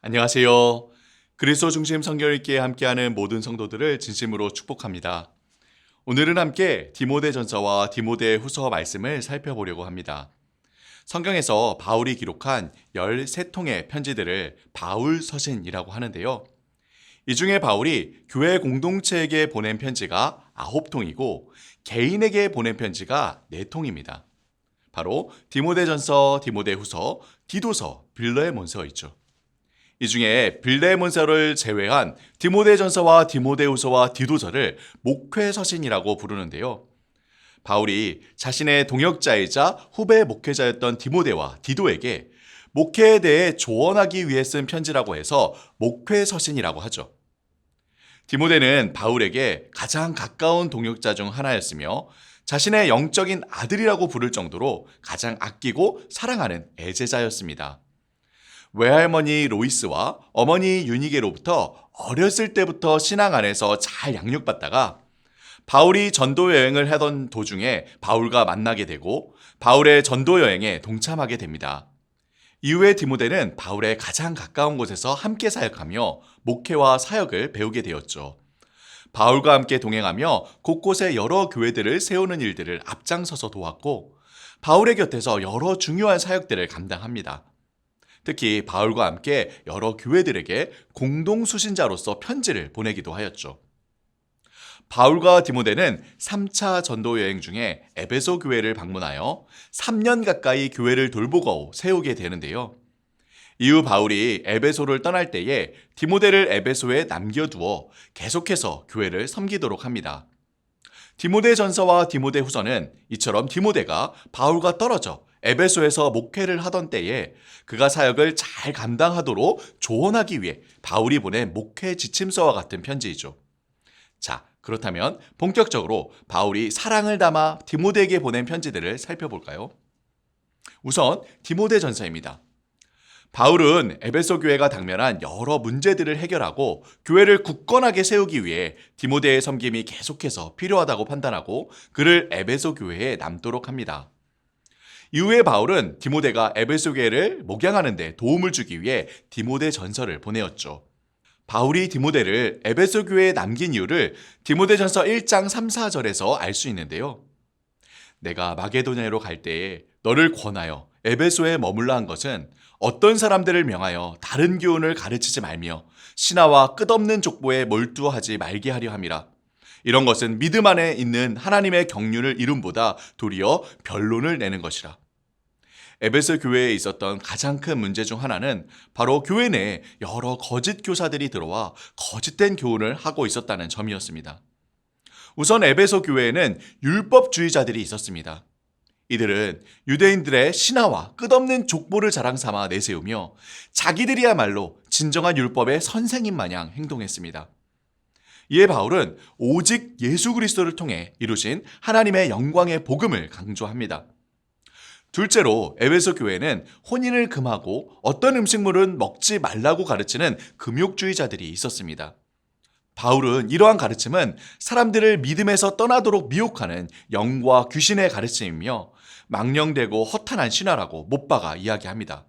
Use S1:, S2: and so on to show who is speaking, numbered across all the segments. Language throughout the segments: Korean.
S1: 안녕하세요. 그리스도 중심 성경 읽기에 함께하는 모든 성도들을 진심으로 축복합니다. 오늘은 함께 디모데전서와 디모데후서 말씀을 살펴보려고 합니다. 성경에서 바울이 기록한 13통의 편지들을 바울 서신이라고 하는데요. 이 중에 바울이 교회 공동체에게 보낸 편지가 9통이고 개인에게 보낸 편지가 4통입니다. 바로 디모데전서, 디모데후서, 디도서, 빌레몬서 있죠. 이 중에 빌레몬서를 제외한 디모데전서와 디모데후서와 디도서를 목회서신이라고 부르는데요. 바울이 자신의 동역자이자 후배 목회자였던 디모데와 디도에게 목회에 대해 조언하기 위해 쓴 편지라고 해서 목회서신이라고 하죠. 디모데는 바울에게 가장 가까운 동역자 중 하나였으며 자신의 영적인 아들이라고 부를 정도로 가장 아끼고 사랑하는 애제자였습니다. 외할머니 로이스와 어머니 유니게로부터 어렸을 때부터 신앙 안에서 잘 양육받다가 바울이 전도 여행을 하던 도중에 바울과 만나게 되고 바울의 전도 여행에 동참하게 됩니다. 이후에 디모데는 바울의 가장 가까운 곳에서 함께 사역하며 목회와 사역을 배우게 되었죠. 바울과 함께 동행하며 곳곳에 여러 교회들을 세우는 일들을 앞장서서 도왔고 바울의 곁에서 여러 중요한 사역들을 감당합니다. 특히 바울과 함께 여러 교회들에게 공동 수신자로서 편지를 보내기도 하였죠. 바울과 디모데는 3차 전도 여행 중에 에베소 교회를 방문하여 3년 가까이 교회를 돌보고 세우게 되는데요. 이후 바울이 에베소를 떠날 때에 디모데를 에베소에 남겨두어 계속해서 교회를 섬기도록 합니다. 디모데전서와 디모데후서는 이처럼 디모데가 바울과 떨어져 에베소에서 목회를 하던 때에 그가 사역을 잘 감당하도록 조언하기 위해 바울이 보낸 목회 지침서와 같은 편지이죠. 자, 그렇다면 본격적으로 바울이 사랑을 담아 디모데에게 보낸 편지들을 살펴볼까요? 우선 디모데전서입니다. 바울은 에베소 교회가 당면한 여러 문제들을 해결하고 교회를 굳건하게 세우기 위해 디모데의 섬김이 계속해서 필요하다고 판단하고 그를 에베소 교회에 남도록 합니다. 이후에 바울은 디모데가 에베소 교회를 목양하는 데 도움을 주기 위해 디모데 전서를 보내었죠. 바울이 디모데를 에베소 교회에 남긴 이유를 디모데전서 1장 3, 4절에서 알 수 있는데요. 내가 마게도냐로 갈 때에 너를 권하여 에베소에 머물라 한 것은 어떤 사람들을 명하여 다른 교훈을 가르치지 말며 신하와 끝없는 족보에 몰두하지 말게 하려 함이라. 이런 것은 믿음 안에 있는 하나님의 경륜을 이룸보다 도리어 변론을 내는 것이라. 에베소 교회에 있었던 가장 큰 문제 중 하나는 바로 교회 내에 여러 거짓 교사들이 들어와 거짓된 교훈을 하고 있었다는 점이었습니다. 우선 에베소 교회에는 율법주의자들이 있었습니다. 이들은 유대인들의 신화와 끝없는 족보를 자랑 삼아 내세우며 자기들이야말로 진정한 율법의 선생님 마냥 행동했습니다. 이에 바울은 오직 예수 그리스도를 통해 이루신 하나님의 영광의 복음을 강조합니다. 둘째로 에베소 교회는 혼인을 금하고 어떤 음식물은 먹지 말라고 가르치는 금욕주의자들이 있었습니다. 바울은 이러한 가르침은 사람들을 믿음에서 떠나도록 미혹하는 영과 귀신의 가르침이며 망령되고 허탄한 신화라고 못 박아 이야기합니다.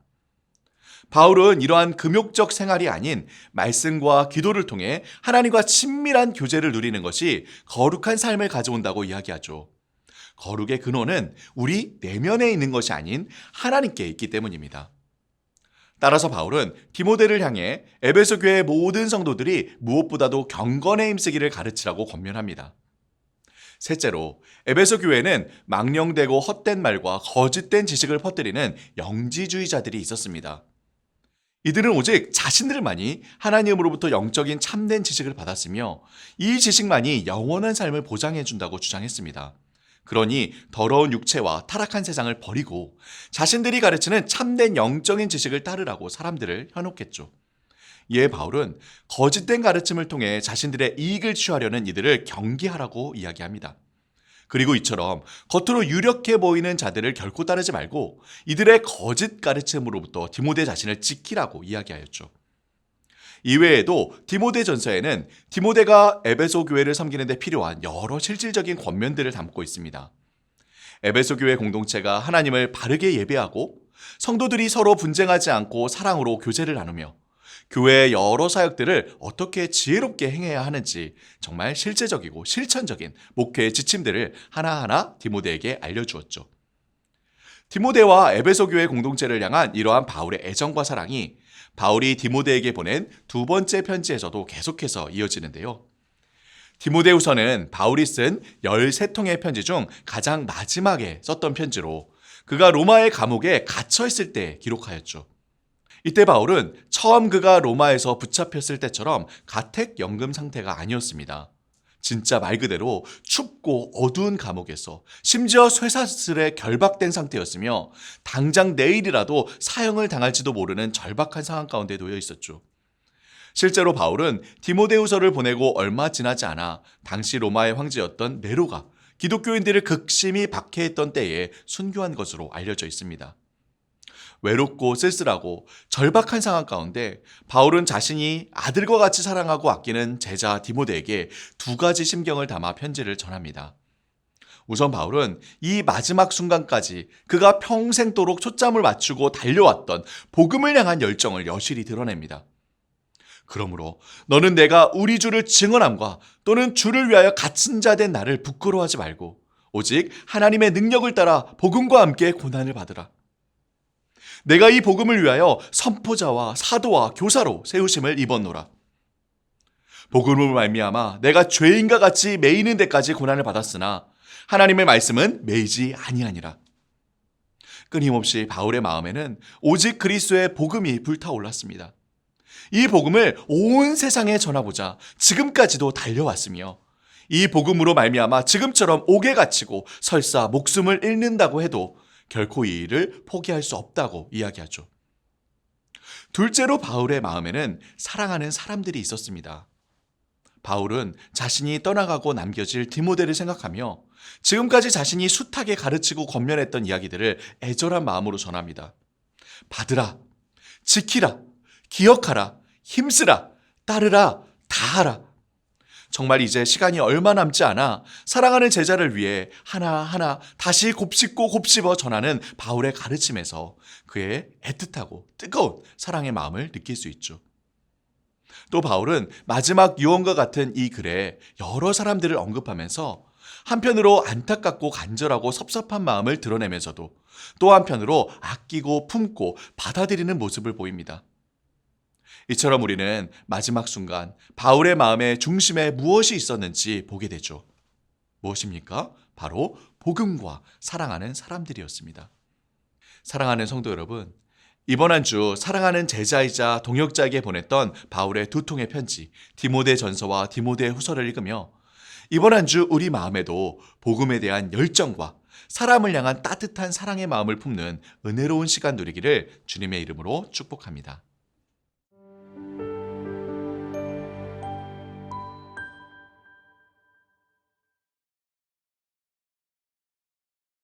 S1: 바울은 이러한 금욕적 생활이 아닌 말씀과 기도를 통해 하나님과 친밀한 교제를 누리는 것이 거룩한 삶을 가져온다고 이야기하죠. 거룩의 근원은 우리 내면에 있는 것이 아닌 하나님께 있기 때문입니다. 따라서 바울은 디모데를 향해 에베소 교회의 모든 성도들이 무엇보다도 경건에 힘쓰기를 가르치라고 권면합니다. 셋째로 에베소 교회는 망령되고 헛된 말과 거짓된 지식을 퍼뜨리는 영지주의자들이 있었습니다. 이들은 오직 자신들만이 하나님으로부터 영적인 참된 지식을 받았으며 이 지식만이 영원한 삶을 보장해 준다고 주장했습니다. 그러니 더러운 육체와 타락한 세상을 버리고 자신들이 가르치는 참된 영적인 지식을 따르라고 사람들을 현혹했죠. 이에 바울은 거짓된 가르침을 통해 자신들의 이익을 취하려는 이들을 경계하라고 이야기합니다. 그리고 이처럼 겉으로 유력해 보이는 자들을 결코 따르지 말고 이들의 거짓 가르침으로부터 디모데 자신을 지키라고 이야기하였죠. 이외에도 디모데 전서에는 디모데가 에베소 교회를 섬기는 데 필요한 여러 실질적인 권면들을 담고 있습니다. 에베소 교회 공동체가 하나님을 바르게 예배하고 성도들이 서로 분쟁하지 않고 사랑으로 교제를 나누며 교회의 여러 사역들을 어떻게 지혜롭게 행해야 하는지 정말 실제적이고 실천적인 목회의 지침들을 하나하나 디모데에게 알려주었죠. 디모데와 에베소 교회 공동체를 향한 이러한 바울의 애정과 사랑이 바울이 디모데에게 보낸 두 번째 편지에서도 계속해서 이어지는데요. 디모데후서는 바울이 쓴 13통의 편지 중 가장 마지막에 썼던 편지로 그가 로마의 감옥에 갇혀 있을 때 기록하였죠. 이때 바울은 처음 그가 로마에서 붙잡혔을 때처럼 가택연금 상태가 아니었습니다. 진짜 말 그대로 춥고 어두운 감옥에서 심지어 쇠사슬에 결박된 상태였으며 당장 내일이라도 사형을 당할지도 모르는 절박한 상황 가운데 놓여 있었죠. 실제로 바울은 디모데후서를 보내고 얼마 지나지 않아 당시 로마의 황제였던 네로가 기독교인들을 극심히 박해했던 때에 순교한 것으로 알려져 있습니다. 외롭고 쓸쓸하고 절박한 상황 가운데 바울은 자신이 아들과 같이 사랑하고 아끼는 제자 디모데에게 두 가지 심경을 담아 편지를 전합니다. 우선 바울은 이 마지막 순간까지 그가 평생도록 초점을 맞추고 달려왔던 복음을 향한 열정을 여실히 드러냅니다. 그러므로 너는 내가 우리 주를 증언함과 또는 주를 위하여 갇힌 자 된 나를 부끄러워하지 말고 오직 하나님의 능력을 따라 복음과 함께 고난을 받으라. 내가 이 복음을 위하여 선포자와 사도와 교사로 세우심을 입었노라. 복음을 말미암아 내가 죄인과 같이 매이는 데까지 고난을 받았으나 하나님의 말씀은 매이지 아니하니라. 끊임없이 바울의 마음에는 오직 그리스도의 복음이 불타올랐습니다. 이 복음을 온 세상에 전하고자 지금까지도 달려왔으며 이 복음으로 말미암아 지금처럼 옥에 갇히고 설사 목숨을 잃는다고 해도 결코 이 일을 포기할 수 없다고 이야기하죠. 둘째로 바울의 마음에는 사랑하는 사람들이 있었습니다. 바울은 자신이 떠나가고 남겨질 디모데를 생각하며 지금까지 자신이 숱하게 가르치고 권면했던 이야기들을 애절한 마음으로 전합니다. 받으라, 지키라, 기억하라, 힘쓰라, 따르라, 다하라. 정말 이제 시간이 얼마 남지 않아 사랑하는 제자를 위해 하나하나 다시 곱씹고 곱씹어 전하는 바울의 가르침에서 그의 애틋하고 뜨거운 사랑의 마음을 느낄 수 있죠. 또 바울은 마지막 유언과 같은 이 글에 여러 사람들을 언급하면서 한편으로 안타깝고 간절하고 섭섭한 마음을 드러내면서도 또 한편으로 아끼고 품고 받아들이는 모습을 보입니다. 이처럼 우리는 마지막 순간 바울의 마음의 중심에 무엇이 있었는지 보게 되죠. 무엇입니까? 바로 복음과 사랑하는 사람들이었습니다. 사랑하는 성도 여러분, 이번 한 주 사랑하는 제자이자 동역자에게 보냈던 바울의 두 통의 편지, 디모데 전서와 디모데 후서를 읽으며 이번 한 주 우리 마음에도 복음에 대한 열정과 사람을 향한 따뜻한 사랑의 마음을 품는 은혜로운 시간 누리기를 주님의 이름으로 축복합니다.